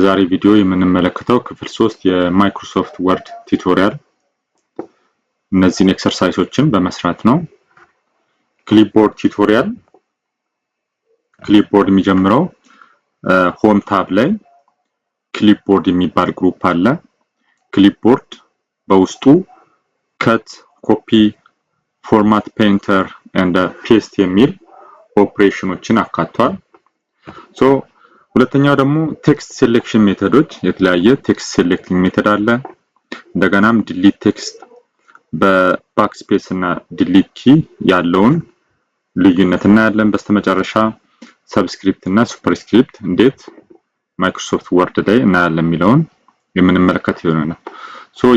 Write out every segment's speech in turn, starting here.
በዛሬ ቪዲዮ የምንመለከተው ክፍል 3 የማይክሮሶፍት ወርድ ቱቶሪያል እነዚህን ኤክሰርሳይሶችን በመስራት ነው። ክሊፕቦርድ ቱቶሪያል ክሊፕቦርድ የሚጀምረው ሆም ታብ ላይ ክሊፕቦርድ የሚባል ግሩፕ አለ። ክሊፕቦርድ በውስጡ ከት፣ ኮፒ፣ ፎርማት ፔይንተር and ፔስት የሚል ኦፕሬሽኖችን አካቷል። ሁለተኛው ደግሞ ቴክስት ሴሌክሽን ሜተዶች የተለያየ ቴክስት ሴሌክቲንግ ሜተድ አለ። እንደገናም ዲሊት ቴክስት በባክስፔስ እና ዲሊት ኪ ያለውን ልዩነት እናያለን። በስተመጨረሻ ሰብስክሪፕት እና ሱፐርስክሪፕት እንዴት ማይክሮሶፍት ወርድ ላይ እናያለን የሚለውን የምንመለከት ይሆናል።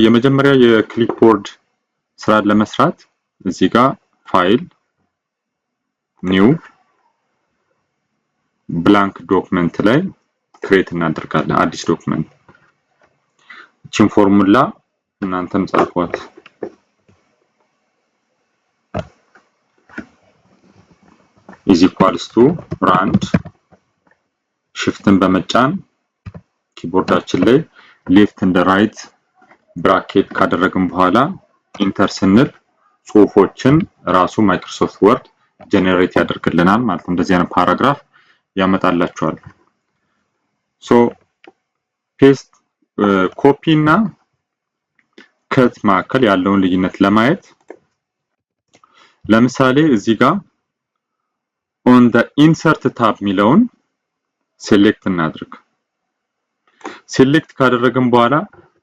የመጀመሪያው የክሊፕቦርድ ስራ ለመስራት እዚህ ጋር ፋይል ኒው ብላንክ ዶክመንት ላይ ክሬት እናደርጋለን። አዲስ ዶክመንት እቺን ፎርሙላ እናንተም ጻፏት። is equals to rand shiftን በመጫን ኪቦርዳችን ላይ ሌፍት and right ብራኬት ካደረግን በኋላ ኢንተር ስንል ጽሁፎችን ራሱ ማይክሮሶፍት ወርድ ጀነሬት ያደርግልናል ማለት ነው። እንደዚህ አይነት ፓራግራፍ ያመጣላችኋል። ፔስት ኮፒ እና ከት ማከል ያለውን ልዩነት ለማየት ለምሳሌ እዚህ ጋር on the insert tab ሚለውን ሴሌክት እናድርግ። ሴሌክት ካደረግን በኋላ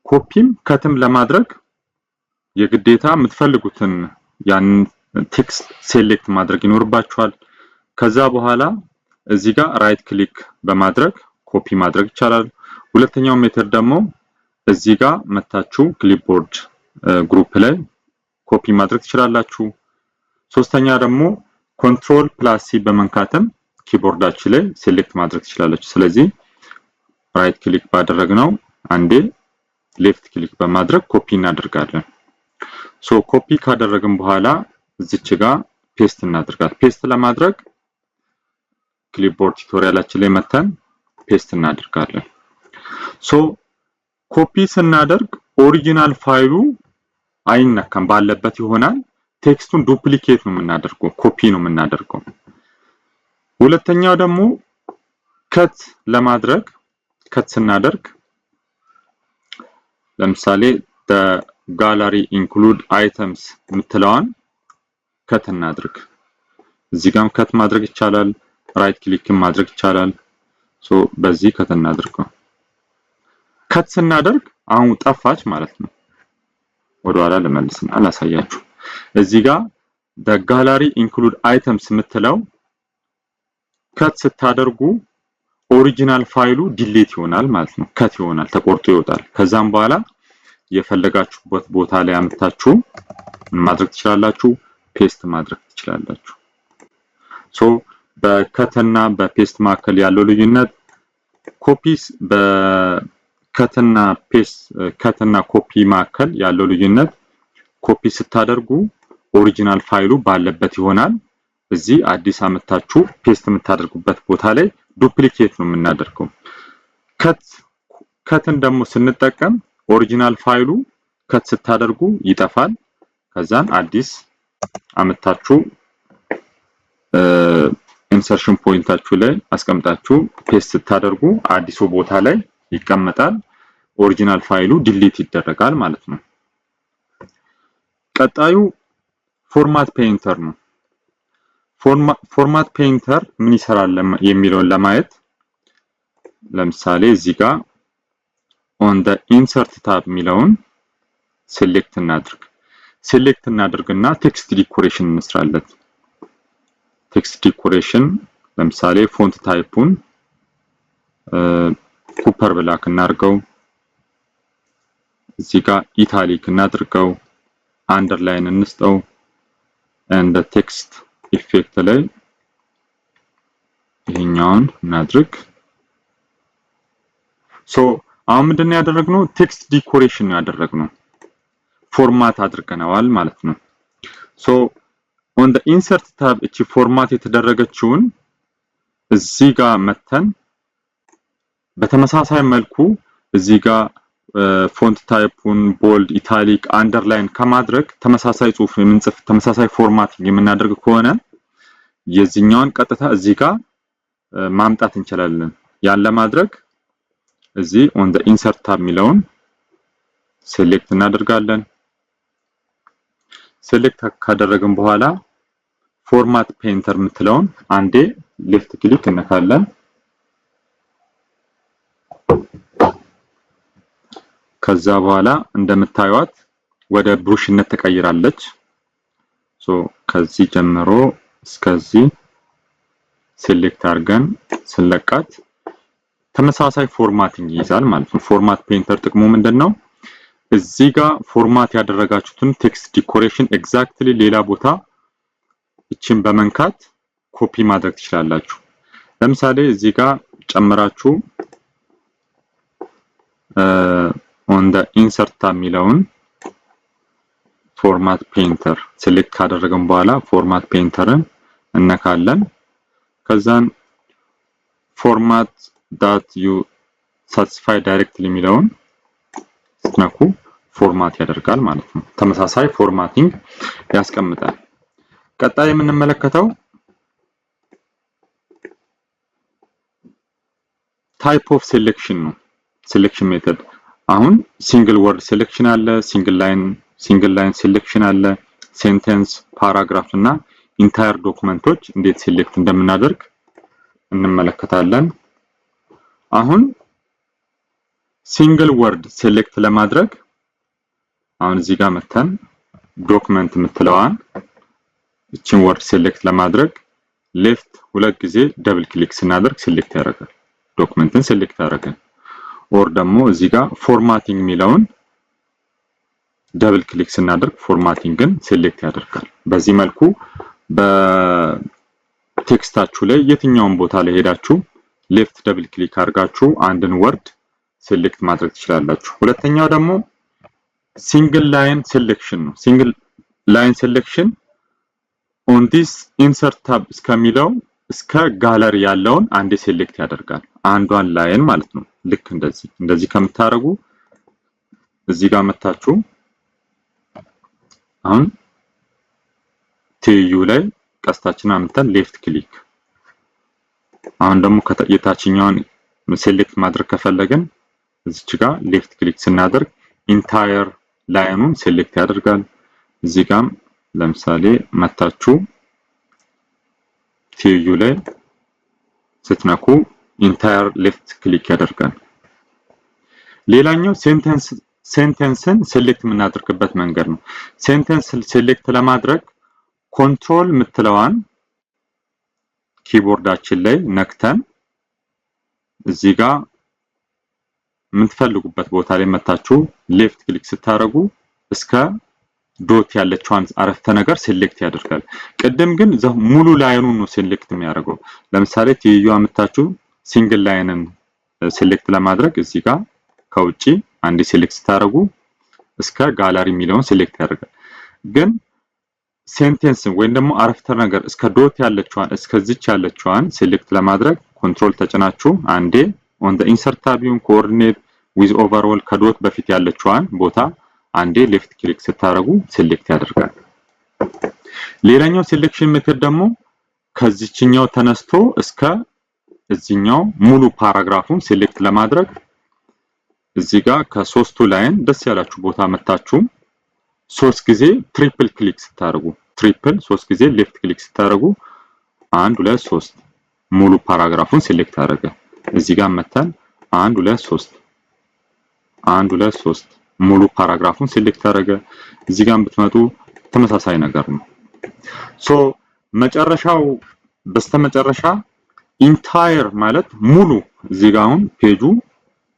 ኮፒም ከትም ለማድረግ የግዴታ የምትፈልጉትን ያን ቴክስት ሴሌክት ማድረግ ይኖርባችኋል። ከዛ በኋላ እዚህ ጋር ራይት ክሊክ በማድረግ ኮፒ ማድረግ ይቻላል። ሁለተኛው ሜተድ ደግሞ እዚህ ጋር መታችሁ ክሊፕቦርድ ግሩፕ ላይ ኮፒ ማድረግ ትችላላችሁ። ሶስተኛ ደግሞ ኮንትሮል ፕላስ ሲ በመንካትም ኪቦርዳችን ላይ ሴሌክት ማድረግ ትችላላችሁ። ስለዚህ ራይት ክሊክ ባደረግነው አንዴ ሌፍት ክሊክ በማድረግ ኮፒ እናደርጋለን። ኮፒ ካደረግን በኋላ እዚች ጋር ፔስት እናደርጋለን። ፔስት ለማድረግ ክሊፕቦርድ ቱቶሪያላችን ላይ መተን ፔስት እናደርጋለን። ኮፒ ስናደርግ ኦሪጂናል ፋይሉ አይነካም፣ ባለበት ይሆናል። ቴክስቱን ዱፕሊኬት ነው የምናደርገው፣ ኮፒ ነው የምናደርገው። ሁለተኛው ደግሞ ከት ለማድረግ ከት ስናደርግ ለምሳሌ the gallery include items ምትለዋን ከት እናድርግ። እዚህ ጋርም ከት ማድረግ ይቻላል፣ ራይት ክሊክም ማድረግ ይቻላል። በዚህ ከት እናድርገው። ከት ስናደርግ አሁን ጠፋች ማለት ነው። ወደኋላ ልመልስና ላሳያችሁ። እዚህ ጋር the gallery include items ምትለው ከት ስታደርጉ ኦሪጂናል ፋይሉ ዲሊት ይሆናል ማለት ነው። ከት ይሆናል፣ ተቆርጦ ይወጣል። ከዛም በኋላ የፈለጋችሁበት ቦታ ላይ አምጥታችሁ ማድረግ ትችላላችሁ፣ ፔስት ማድረግ ትችላላችሁ። በከትና በፔስት መካከል ያለው ልዩነት ኮፒስ በከትና ፔስት ከትና ኮፒ መካከል ያለው ልዩነት ኮፒ ስታደርጉ ኦሪጂናል ፋይሉ ባለበት ይሆናል። እዚህ አዲስ አመጣችሁ ፔስት የምታደርጉበት ቦታ ላይ ዱፕሊኬት ነው የምናደርገው። ከትን ደግሞ ስንጠቀም ኦሪጂናል ፋይሉ ከት ስታደርጉ ይጠፋል። ከዛን አዲስ አመጣችሁ ኢንሰርሽን ፖይንታችሁ ላይ አስቀምጣችሁ ፔስት ስታደርጉ አዲሱ ቦታ ላይ ይቀመጣል። ኦሪጂናል ፋይሉ ዲሊት ይደረጋል ማለት ነው። ቀጣዩ ፎርማት ፔይንተር ነው። ፎርማት ፔይንተር ምን ይሰራል የሚለውን ለማየት ለምሳሌ እዚህ ጋር on the insert tab ሚለውን ሴሌክት እናድርግ። ሴሌክት እናድርግና ቴክስት ዲኮሬሽን እንስራለን። ቴክስት ዲኮሬሽን ለምሳሌ ፎንት ታይፑን ኩፐር ብላክ እናድርገው። እዚህ ጋር ኢታሊክ እናድርገው፣ አንደርላይን እንስጠው and the text ኢፌክት ላይ ይሄኛውን እናድርግ። አሁን ምንድነው ያደረግነው? ቴክስት ዲኮሬሽን ነው ያደረግነው፣ ፎርማት አድርገናል ማለት ነው። on the insert tab እቺ ፎርማት የተደረገችውን እዚህ ጋር መተን በተመሳሳይ መልኩ እዚህ ጋር ፎንት ታይፑን ቦልድ፣ ኢታሊክ፣ አንደርላይን ከማድረግ ተመሳሳይ ጽሁፍ የምንጽፍ ተመሳሳይ ፎርማቲንግ የምናደርግ ከሆነ የዚህኛውን ቀጥታ እዚህ ጋር ማምጣት እንችላለን። ያን ለማድረግ እዚህ ኦን ዘ ኢንሰርት ታብ የሚለውን ሴሌክት እናደርጋለን። ሴሌክት ካደረግን በኋላ ፎርማት ፔይንተር የምትለውን አንዴ ሌፍት ክሊክ እንነካለን። ከዛ በኋላ እንደምታዩት ወደ ብሩሽነት ተቀይራለች። ከዚህ ጀምሮ እስከዚህ ሴሌክት አድርገን ስለቃት ተመሳሳይ ፎርማቲንግ ይይዛል ማለት ነው። ፎርማት ፔይንተር ጥቅሙ ምንድነው? እዚህ ጋር ፎርማት ያደረጋችሁትን ቴክስት ዲኮሬሽን ኤግዛክትሊ ሌላ ቦታ እቺን በመንካት ኮፒ ማድረግ ትችላላችሁ። ለምሳሌ እዚህ ጋር ጨምራችሁ ኦን ዘ ኢንሰርት ታብ የሚለውን ፎርማት ፔይንተር ሴሌክት ካደረግን በኋላ ፎርማት ፔይንተርን እነካለን። ከዛን ፎርማት ዳት ዩ ሳቲስፋይ ዳይሬክትሊ የሚለውን ስትነኩ ፎርማት ያደርጋል ማለት ነው። ተመሳሳይ ፎርማቲንግ ያስቀምጣል። ቀጣይ የምንመለከተው ታይፕ ኦፍ ሴሌክሽን ነው። ሴሌክሽን ሜተድ አሁን ሲንግል ወርድ ሴሌክሽን አለ፣ ሲንግል ላይን ሴሌክሽን አለ፣ ሴንቴንስ፣ ፓራግራፍ እና ኢንታየር ዶክመንቶች እንዴት ሴሌክት እንደምናደርግ እንመለከታለን። አሁን ሲንግል ወርድ ሴሌክት ለማድረግ አሁን እዚህ ጋር መተን ዶክመንት የምትለዋን እቺን ወርድ ሴሌክት ለማድረግ ሌፍት ሁለት ጊዜ ደብል ክሊክ ስናደርግ ሴሌክት ያደርጋል። ዶክመንትን ሴሌክት ያደርጋል። ኦር ደግሞ እዚህ ጋር ፎርማቲንግ የሚለውን ደብል ክሊክ ስናደርግ ፎርማቲንግን ሴሌክት ያደርጋል። በዚህ መልኩ በቴክስታችሁ ላይ የትኛውን ቦታ ላይ ሄዳችሁ ሌፍት ደብል ክሊክ አድርጋችሁ አንድን ወርድ ሴሌክት ማድረግ ትችላላችሁ። ሁለተኛው ደግሞ ሲንግል ላይን ሴሌክሽን ነው። ሲንግል ላይን ሴሌክሽን ኦን ዲስ ኢንሰርት ታብ እስከሚለው እስከ ጋለሪ ያለውን አንዴ ሴሌክት ያደርጋል። አንዷን ላይን ማለት ነው። ልክ እንደዚህ ከምታረጉ እዚህ ጋር መታችሁ አሁን ትዩ ላይ ቀስታችንን አምጥተን ሌፍት ክሊክ አሁን ደግሞ የታችኛውን ሴሌክት ማድረግ ከፈለግን እዚች ጋር ሌፍት ክሊክ ስናደርግ ኢንታየር ላይኑን ሴሌክት ያደርጋል። እዚህ ጋር ለምሳሌ መታችሁ ትዩ ላይ ስትነኩ ኢንታየር ሌፍት ክሊክ ያደርጋል። ሌላኛው ሴንቴንስን ሴሌክት የምናደርግበት መንገድ ነው። ሴንቴንስ ሴሌክት ለማድረግ ኮንትሮል የምትለዋን ኪቦርዳችን ላይ ነክተን እዚህ ጋር የምትፈልጉበት ቦታ ላይ መታችሁ ሌፍት ክሊክ ስታደርጉ እስከ ዶት ያለችዋን አረፍተ ነገር ሴሌክት ያደርጋል። ቅድም ግን ሙሉ ላይኑን ነው ሴሌክት የሚያደርገው። ለምሳሌ ትይዩ አመጣችሁ ሲንግል ላይንን ሴሌክት ለማድረግ እዚህ ጋር ከውጪ አንዴ ሴሌክት ስታደርጉ እስከ ጋለሪ የሚለውን ሴሌክት ያደርጋል። ግን ሴንቴንስ ወይም ደግሞ አረፍተ ነገር እስከ ዶት ያለችዋን እስከዚች ያለችዋን ሴሌክት ለማድረግ ኮንትሮል ተጭናችሁ አንዴ ኦን ዘ ኢንሰርት ታብ ኮኦርዲኔት ዊዝ ኦቨርኦል ከዶት በፊት ያለችዋን ቦታ አንዴ ሌፍት ክሊክ ስታደርጉ ሴሌክት ያደርጋል። ሌላኛው ሴሌክሽን ሜተድ ደግሞ ከዚህኛው ተነስቶ እስከ እዚህኛው ሙሉ ፓራግራፉን ሴሌክት ለማድረግ እዚህ ጋር ከሶስቱ ላይን ደስ ያላችሁ ቦታ መታችሁ 3 ጊዜ ትሪፕል ክሊክ ስታደርጉ ሶስት ጊዜ ሌፍት ክሊክ ስታደርጉ 1 2 3 ሙሉ ፓራግራፉን ሴሌክት አደረገ። እዚህ ጋር መተን 1 2 3 ሙሉ ፓራግራፉን ሴሌክት አደረገ። እዚህ ጋር ብትመጡ ተመሳሳይ ነገር ነው። መጨረሻው በስተመጨረሻ ኢንታየር ማለት ሙሉ እዚህ ጋር አሁን ፔጁ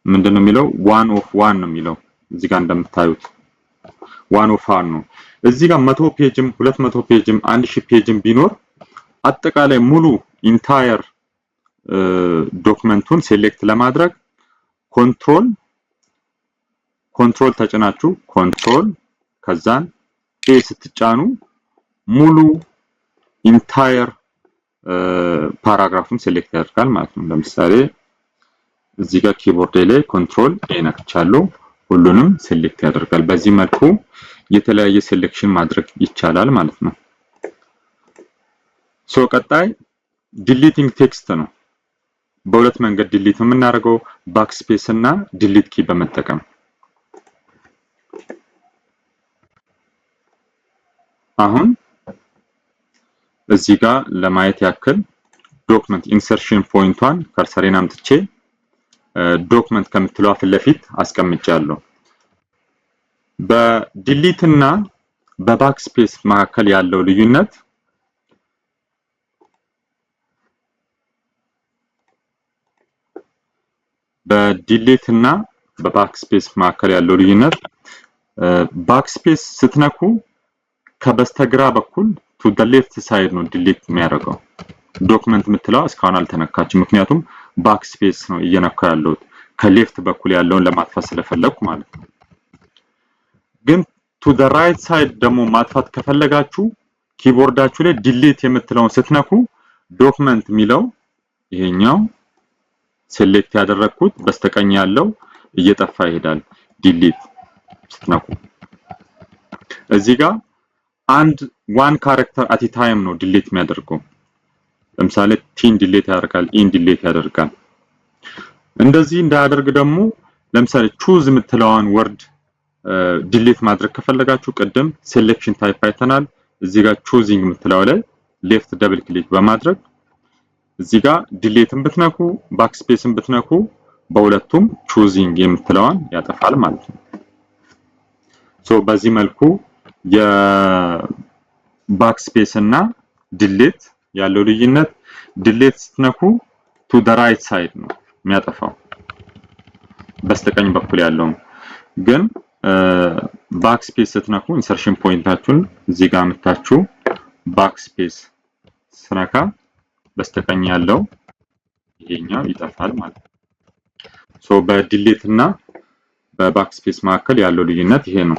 ምንድነው የሚለው 1 ኦፍ 1 ነው የሚለው እዚህ ጋር እንደምታዩት 1 ኦፍ 1 ነው። እዚህ ጋር 100 ፔጅም 200 ፔጅም 1000 ፔጅም ቢኖር አጠቃላይ ሙሉ ኢንታየር ዶክመንቱን ሴሌክት ለማድረግ ኮንትሮል ተጭናችሁ ኮንትሮል ከዛን ኤ ስትጫኑ ሙሉ ኢንታየር ፓራግራፉን ሴሌክት ያደርጋል ማለት ነው። ለምሳሌ እዚህ ጋር ኪቦርድ ላይ ኮንትሮል ኤ ነክቻለሁ። ሁሉንም ሴሌክት ያደርጋል። በዚህ መልኩ የተለያየ ሴሌክሽን ማድረግ ይቻላል ማለት ነው። ቀጣይ ዲሊቲንግ ቴክስት ነው። በሁለት መንገድ ዲሊት የምናደርገው ባክስፔስ እና ዲሊት ኪ በመጠቀም። አሁን እዚህ ጋር ለማየት ያክል ዶክመንት ኢንሰርሽን ፖይንቷን ከርሰሬን አምጥቼ ዶክመንት ከምትለው ፊት ለፊት አስቀምጫለሁ። በዲሊት እና በባክስፔስ መካከል ያለው ልዩነት በዲሊት እና በባክስፔስ መካከል ያለው ልዩነት ባክስፔስ ስትነኩ ከበስተግራ በኩል ቱ ዘ ሌፍት ሳይድ ነው ዲሊት የሚያደርገው። ዶክመንት የምትለው እስካሁን አልተነካችም፣ ምክንያቱም ባክስፔስ ነው እየነካው ያለው ከሌፍት በኩል ያለውን ለማጥፋት ስለፈለኩ ማለት ነው። ግን ቱ ዘ ራይት ሳይድ ደግሞ ማጥፋት ከፈለጋችሁ ኪቦርዳችሁ ላይ ዲሊት የምትለውን ስትነኩ ዶክመንት የሚለው ይሄኛው ሴሌክት ያደረኩት በስተቀኝ ያለው እየጠፋ ይሄዳል። ዲሊት ስትነኩ እዚህ ጋር አንድ ዋን ካራክተር አት ታይም ነው ዲሊት የሚያደርገው። ለምሳሌ ቲን ዲሊት ያደርጋል፣ ኢን ዲሊት ያደርጋል። እንደዚህ እንዳያደርግ ደግሞ ለምሳሌ ቹዝ የምትለዋን ወርድ ዲሊት ማድረግ ከፈለጋችሁ ቅድም ሴሌክሽን ታይፕ አይተናል። እዚህ ጋር ቹዚንግ የምትለው ላይ ሌፍት ደብል ክሊክ በማድረግ እዚህ ጋር ዲሊትን ብትነኩ ባክስፔስን ብትነኩ በሁለቱም ቹዚንግ የምትለዋን ያጠፋል ማለት ነው። በዚህ መልኩ የባክስፔስ እና ዲሊት ያለው ልዩነት ዲሊት ስትነኩ ቱ ዘ ራይት ሳይድ ነው የሚያጠፋው በስተቀኝ በኩል ያለው፣ ግን ባክስፔስ ስትነኩ ኢንሰርሽን ፖይንታችሁን እዚህ ጋር መታችሁ ባክስፔስ ስነካ በስተቀኝ ያለው ይሄኛው ይጠፋል ማለት ነው። በዲሊት እና በባክስፔስ መካከል ያለው ልዩነት ይሄ ነው።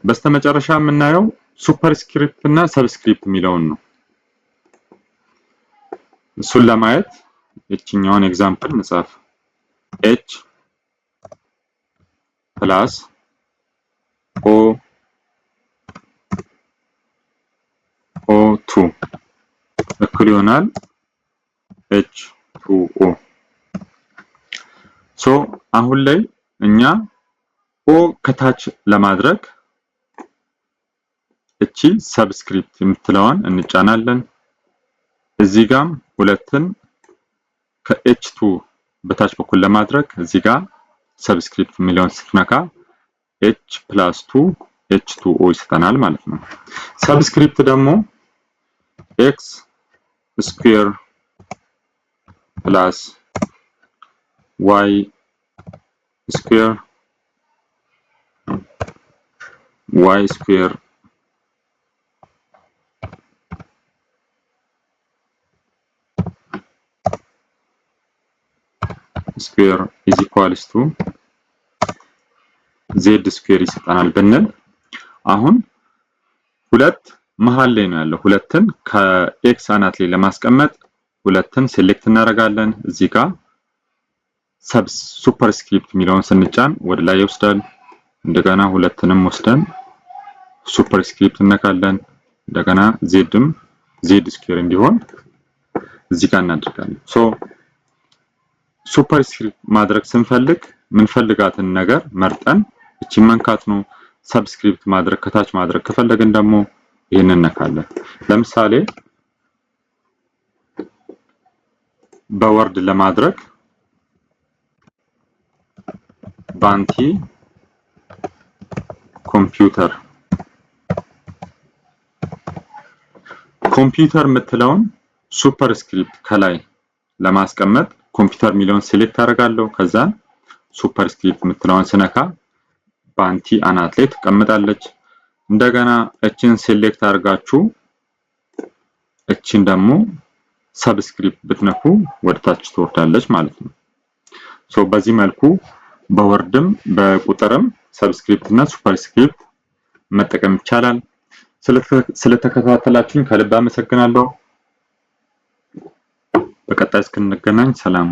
በስተመጨረሻ የምናየው ሱፐርስክሪፕት እና ሰብስክሪፕት የሚለውን ነው። እሱን ለማየት እቺኛውን ኤግዛምፕል መጻፍ h ፕላስ o o2 እኩል ይሆናል h2o። አሁን ላይ እኛ o ከታች ለማድረግ እቺ ሰብስክሪፕት የምትለዋን እንጫናለን። እዚህ ጋም ሁለትን ከh2 በታች በኩል ለማድረግ እዚህ ጋር ሰብስክሪፕት የሚለውን ስትነካ h+2 h2o ይሰጠናል ማለት ነው። ሰብስክሪፕት ደግሞ x ስኩዌር ፕላስ y ስኩዌር ስኩዌር is equals to z ስኩዌር ይሰጠናል ብንል አሁን ሁለት መሃል ላይ ነው ያለው። ሁለትን ከኤክስ አናት ላይ ለማስቀመጥ ሁለትን ሴሌክት እናደርጋለን። እዚህ ጋር ሱፐርስክሪፕት የሚለውን ስንጫን ወደ ላይ ይወስዳል። እንደገና ሁለትንም ወስደን ሱፐርስክሪፕት እንነካለን። እንደገና ዜድም ዜድ ስኩዌር እንዲሆን እዚህ ጋር እናደርጋለን። ሱፐርስክሪፕት ማድረግ ስንፈልግ ምንፈልጋትን ነገር መርጠን እቺ መንካት ነው። ሰብስክሪፕት ማድረግ ከታች ማድረግ ከፈለግን ደግሞ ይሄንን ነካለን። ለምሳሌ በወርድ ለማድረግ ባንቲ ኮምፒውተር የምትለውን ሱፐርስክሪፕት ከላይ ለማስቀመጥ ኮምፒውተር የሚለውን ሴሌክት አደርጋለሁ። ከዛ ሱፐርስክሪፕት የምትለውን ስነካ ባንቲ አናት ላይ ትቀመጣለች። እንደገና እቺን ሴሌክት አድርጋችሁ እቺን ደግሞ ሰብስክሪፕት ብትነኩ ወደታች ትወርዳለች ማለት ነው። በዚህ መልኩ በወርድም በቁጥርም ሰብስክሪፕት እና ሱፐርስክሪፕት መጠቀም ይቻላል። ስለተከታተላችሁኝ ከልብ አመሰግናለሁ። በቀጣይ እስክንገናኝ ሰላም።